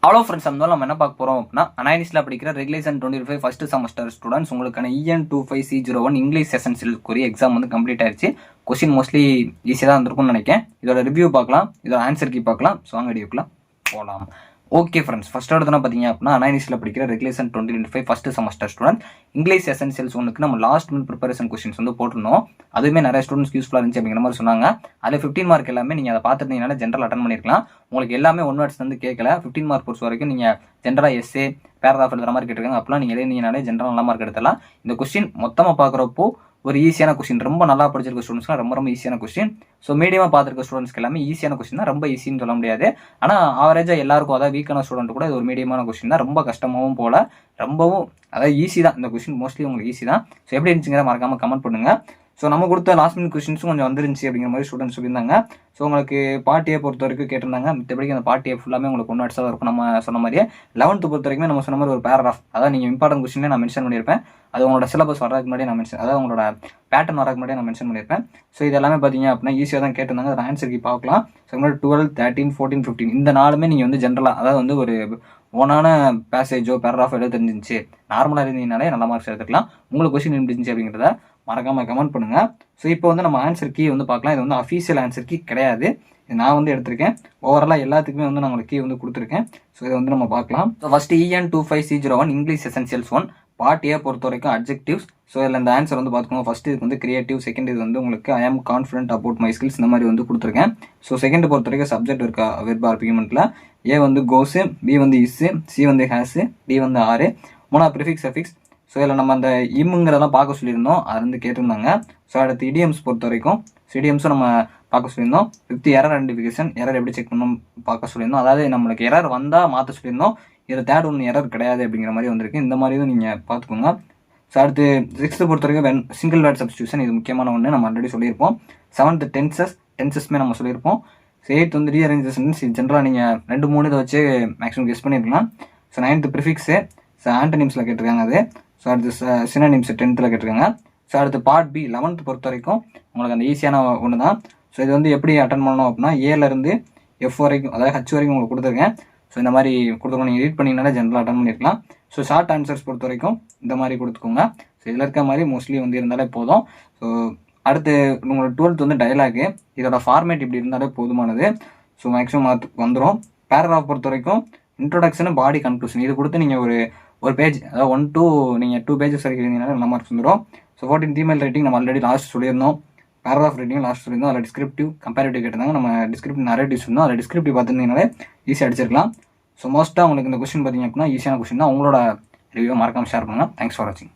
Hello friends, நம்ம என்ன பார்க்க போகிறோம் அப்படின்னா அனாலிஸ்டில் படிக்கிற ரெகுலேஷன் 25 ஃபர்ஸ்ட் செமஸ்டர் ஸ்டூடெண்ட்ஸ் உங்களுக்கான EN25C01 இங்கிலீஷ் எசென்ஷியல்க்குரிய எக்ஸாம் வந்து கம்ப்ளீட் ஆயிடுச்சு. கொஸ்டின் மோஸ்ட்லி ஈஸியாக தான் இருந்திருக்கும்னு நினைக்கிறேன். இதோட ரிவ்யூ பார்க்கலாம், இதோட ஆன்சர் கீ பார்க்கலாம். ஸோ அங்கே வீடியோக்குலாம் போகலாம். ஓகே ஃப்ரெண்ட்ஸ், ஃபர்ஸ்ட் எடுத்துனா பார்த்தீங்க அப்படின்னா அனாலிஸ்டில் படிக்கிற regulation 2025 first semester student English essentials ஒன்றுக்கு நம்ம லாஸ்ட் மினிட் ப்ரிப்பரேஷன் கொஸ்டின்ஸ் வந்து போட்டிருந்தோம். அதுவுமே நிறைய ஸ்டூடெண்ட்ஸ் யூஸ்ஃபுல்லாக இருந்துச்சு அப்படிங்கிற மாதிரி சொன்னாங்க. அதில் 15 மார்க் எல்லாமே நீங்கள் அதை பார்த்துருந்தீங்கன்னா ஜென்ரல் அட்டன் பண்ணியிருக்கலாம். உங்களுக்கு எல்லாமே ஒன் வேர்ட்ஸ் வந்து கேட்கல. 15 மார்க் பொறுத்த வரைக்கும் நீங்கள் ஜென்ரலாக எஸ்ஏ பேராகிராஃப் எழுதுற மாதிரி கேட்டிருக்காங்க. அப்பெல்லாம் நீங்கள் எழுதினீங்கனாலே ஜென்ரல் நல்ல மார்க் எடுத்துடலாம். இந்த கொஸ்டின் மொத்தமாக பார்க்குறப்போ ஒரு ஈஸியான கொஸ்டின், ரொம்ப நல்லா படிச்சிருக்க ஸ்டூடெண்ட்ஸ்லாம் ரொம்ப ஈஸியான கொஸ்டின். ஸோ மீடியமாக பார்த்துருக்க ஸ்டூடெண்ட்ஸ்க்கு எல்லாமே ஈஸியான கொஸ்டின் தான், ரொம்ப ஈஸின்னு சொல்ல முடியாது. ஆனால் ஆவரேஜாக எல்லாருக்கும், அதாவது வீக்கான ஸ்டூடெண்ட் கூட இது ஒரு மீடியமான கொஸ்டின் தான், ரொம்ப கஷ்டமாகவும் போல, ரொம்பவும் அதாவது ஈஸி தான். இந்த கொஸ்டின் மோஸ்ட்லி உங்களுக்கு ஈஸி தான். ஸோ எப்படி இருந்துச்சுங்கிற மறக்காமல் கமெண்ட் பண்ணுங்கள். ஸோ நம்ம கொடுத்த லாஸ்ட் மினிட் கொஸ்டின்ஸும் கொஞ்சம் வந்துருந்துச்சு அப்படிங்கிற மாதிரி ஸ்டூடெண்ட்ஸ் சொல்லியிருந்தாங்க. ஸோ உங்களுக்கு பார்ட்டியை பொறுத்த வரைக்கும் கேட்டிருந்தாங்க. மற்றபடிக்கு அந்த பார்ட்டியை ஃபுல்லாமே உங்களுக்கு ஒன் வேர்ட்ஸாக இருக்கும். நம்ம சொன்ன மாதிரியே 11th பொறுத்த வரைக்கும் நம்ம சொன்ன மாதிரி ஒரு பேராகிராஃப், அதாவது நீங்கள் இம்பார்ட்டன்ட் கொஸ்டினே நான் மென்ஷன் பண்ணியிருப்பேன். அது உங்களோட சிலபஸ் வரதுக்கு முன்னாடி நான் மென்ஷன், அதாவது உங்களோட பேட்டர்ன் வரதுக்கு முன்னாடி நான் மென்ஷன் பண்ணியிருப்பேன். ஸோ இது எல்லாமே பார்த்தீங்க அப்படின்னா ஈஸியாக தான் கேட்டிருந்தாங்க. அதை ஆன்சருக்கு பார்க்கலாம். ஸோ 12, 13, 14, 15 இந்த நாளுமே நீங்கள் வந்து ஜென்ரலாக, அதாவது வந்து ஒரு ஓனான பேசேஜோ பேராகிராஃப் எழுத தெரிஞ்சிருந்துச்சு, நார்மலாக இருந்தீங்கனாலே நல்ல மார்க்ஸ் எடுத்துக்கலாம். உங்களுக்கு கொஸ்டின் எப்படி இருந்துச்சு அப்படிங்கிறத மறக்காமல் கமெண்ட் பண்ணுங்கள். ஸோ இப்போ வந்து நம்ம ஆன்சர் கீ வந்து பார்க்கலாம். இது வந்து அஃபீஷியல் ஆன்சர் கீ கிடையாது, இது நான் வந்து எடுத்திருக்கேன். ஓவராலாக எல்லாத்துக்குமே வந்து நான் உங்களுக்கு கீ வந்து கொடுத்துருக்கேன். ஸோ இதை வந்து நம்ம பார்க்கலாம். So first EN25C01 English essentials 1 part A பொறுத்த வரைக்கும் அட்ஜெக்டிவ்ஸ். ஸோ இதில் இந்த ஆன்சர் வந்து பார்த்துக்கோங்க. ஃபஸ்ட்டு இது வந்து கிரியேட்டிவ், செகண்ட் இது வந்து உங்களுக்கு ஐ ஆம் கான்ஃபிடென்ட் அபவுட் மை ஸ்கில்ஸ், இந்த மாதிரி வந்து கொடுத்துருக்கேன். ஸோ செகண்ட் பொறுத்த வரைக்கும் சப்ஜெக்ட் இருக்கா வெர்ப் ஆர்குமெண்ட்டில். ஏ வந்து கோஸு, பி வந்து இஸ்ஸு, சி வந்து ஹேஸு, டி வந்து ஆறு, மூணாவது ப்ரிஃபிக்ஸ் எஃபிக்ஸ். ஸோ இதில் நம்ம அந்த இம்முங்கிறதெல்லாம் பார்க்க சொல்லியிருந்தோம், அது வந்து கேட்டிருந்தாங்க. ஸோ அடுத்து இடியம்ஸ் பொறுத்த வரைக்கும் இடியம்ஸும் நம்ம பார்க்க சொல்லியிருந்தோம். 5th எரர் ஐடென்டிஃபிகேஷன், எரர் எப்படி செக் பண்ணணும் பார்க்க சொல்லியிருந்தோம். அதாவது நம்மளுக்கு எரர் வந்தால் மாற்ற சொல்லியிருந்தோம். இதில் தேர்ட் ஒன்று எரர் கிடையாது அப்படிங்கிற மாதிரி வந்திருக்கு. இந்த மாதிரி தான் நீங்கள் பார்த்துக்கோங்க. ஸோ அடுத்து 6th பொறுத்த வரைக்கும் சிங்கிள் வேர்ட் சப்ஸ்டியூஷன், இது முக்கியமான ஒன்று, நம்ம ஆல்ரெடி சொல்லியிருப்போம். 7th டென்சஸ்மே நம்ம சொல்லியிருப்போம். ஸோ 8th வந்து ரீஅரேஞ்ச் சென்டென்ஸ், ஜென்ரலாக நீங்கள் 2-3 இதை வச்சு மேக்ஸிமம் கெஸ் பண்ணியிருக்கலாம். ஸோ 9th ப்ரிஃபிக்ஸு, ஸோ ஆண்டனிம்ஸில் கேட்டிருக்காங்க அது. ஸோ அடுத்து சினோனிம்ஸ் 10th கேட்டிருக்காங்க. ஸோ அடுத்து பார்ட் பி 11th பொறுத்த வரைக்கும் உங்களுக்கு அந்த ஈஸியான ஒன்று தான். ஸோ இது வந்து எப்படி அட்டன் பண்ணணும் அப்படின்னா ஏலேருந்து எஃப் வரைக்கும், அதாவது ஹச் வரைக்கும் உங்களுக்கு கொடுத்துருக்கேன். ஸோ இந்த மாதிரி கொடுத்துருக்கோம், நீங்கள் ரீட் பண்ணிங்கனாலே ஜென்ரலாக அட்டன் பண்ணியிருக்கலாம். ஸோ ஷார்ட் ஆன்சர்ஸ் பொறுத்த வரைக்கும் இந்த மாதிரி கொடுத்துக்கோங்க. ஸோ இதில் இருக்க மாதிரி மோஸ்ட்லி வந்து இருந்தாலே போதும். ஸோ அடுத்து உங்களோட 12th வந்து டயலாகு, இதோட ஃபார்மேட் இப்படி இருந்தாலே போதுமானது. ஸோ மேக்ஸிமம் வந்துடும். பேராகிராஃப் பொறுத்த வரைக்கும் இன்ட்ரோடக்ஷனு, பாடி கன்க்ளூஷன், இது கொடுத்து நீங்கள் ஒரு பேஜ், அதாவது 1 to நீங்கள் 2 pages வரைக்கும் இருந்தீங்கன்னா நல்ல மார்க்ஸ் வந்துடும். ஸோ 14 ஃபீமேல் ரைட்டிங் நம்ம ஆல்ரெடி லாஸ்ட் சொல்லியிருந்தோம். பேராகிராஃப் ரைட்டிங் லாஸ்ட் சொல்லியிருந்தோம். அதில் டிஸ்கிரிப்டிவ் கம்பேரிட்டிவ் கேட்டிருந்தாங்க. நம்ம டிஸ்கிரிப்டிவ் நரேட்டிவ்ஸ் இருந்தோம். அதில் டிஸ்கிரிப்டிவ் பார்த்துருந்தீங்கனாலே ஈஸியாக அடிச்சிருக்கலாம். ஸோ மோஸ்ட்டாக உங்களுக்கு இந்த கொஸ்டின் பார்த்தீங்க அப்படின்னா ஈஸியான கொஸ்டின் தான். உங்களோட ரிவ்யூ மறக்காமல் ஷேர் பண்ணுங்கள். தேங்க்ஸ் ஃபார் வாட்சிங்.